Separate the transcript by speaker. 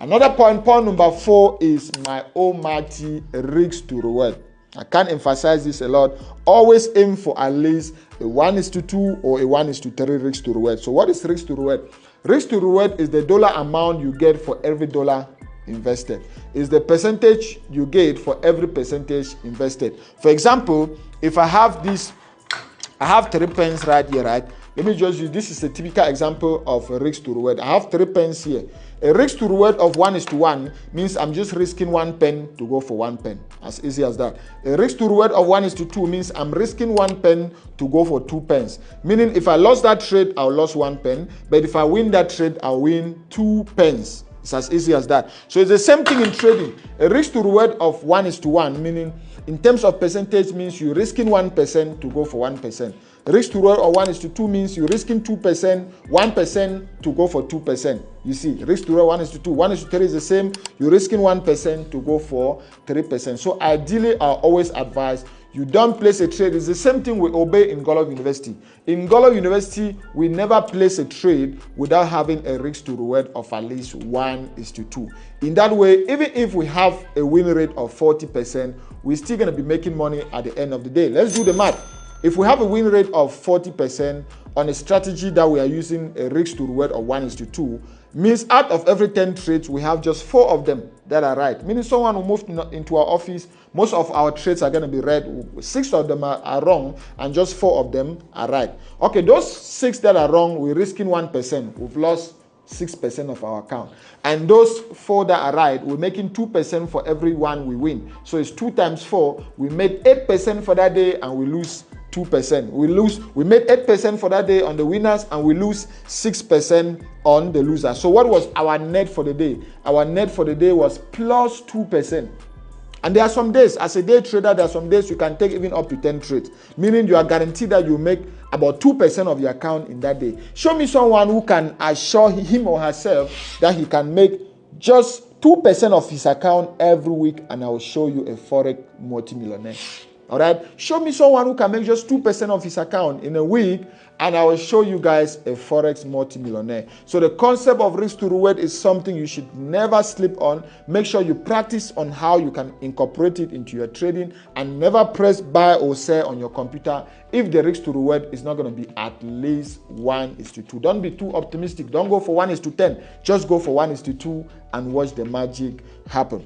Speaker 1: Another point number 4 is my almighty risk to reward. I can't emphasize this a lot. Always aim for at least a 1:2 or a 1:3 risk to reward. So what is risk to reward? Risk to reward is the dollar amount you get for every dollar invested. It's the percentage you get for every percentage invested. For example, if I have 3 pence right here, right? Let me just use, this is a typical example of a risk to reward. I have 3 pence here. A risk to reward of 1:1 means I'm just risking 1 pen to go for 1 pen. As easy as that. A risk to reward of 1:2 means I'm risking 1 pen to go for 2 pence. Meaning if I lost that trade, I'll lose 1 pen. But if I win that trade, I'll win 2 pence. It's as easy as that. So it's the same thing in trading. A risk to reward of 1:1, meaning in terms of percentage, means you're risking 1% to go for 1%. Risk to reward of 1:2 means you're risking 2%, 1% to go for 2%. You see, risk to reward 1:2, 1:3 is the same. You're risking 1% to go for 3%. So ideally, I always advise you don't place a trade. It's the same thing we obey in Golub University. In Golub University, we never place a trade without having a risk to reward of at least 1:2. In that way, even if we have a win rate of 40%, we're still going to be making money at the end of the day. Let's do the math. If we have a win rate of 40% on a strategy that we are using a risk to reward of 1:2, means out of every 10 trades, we have just 4 of them that are right. Meaning someone who moved into our office, most of our trades are going to be right. 6 of them are wrong and just 4 of them are right. Okay, those 6 that are wrong, we're risking 1%. We've lost 6% of our account. And those 4 that are right, we're making 2% for every one we win. So it's 2 times 4. We made 8% for that day and we lose 2%. We made 8% for that day on the winners and we lose 6% on the losers. So what was our net for the day? Our net for the day was plus 2%. And there are some days, as a day trader, there are some days you can take even up to 10 trades, meaning you are guaranteed that you make about 2% of your account in that day. Show me someone who can assure him or herself that he can make just 2% of his account every week, and I will show you a forex multimillionaire. All right, show me someone who can make just 2% of his account in a week, and I will show you guys a forex multimillionaire. So the concept of risk to reward is something you should never sleep on. Make sure you practice on how you can incorporate it into your trading, and never press buy or sell on your computer if the risk to reward is not going to be at least 1:2. Don't be too optimistic. Don't go for 1:10. Just go for 1:2 and watch the magic happen.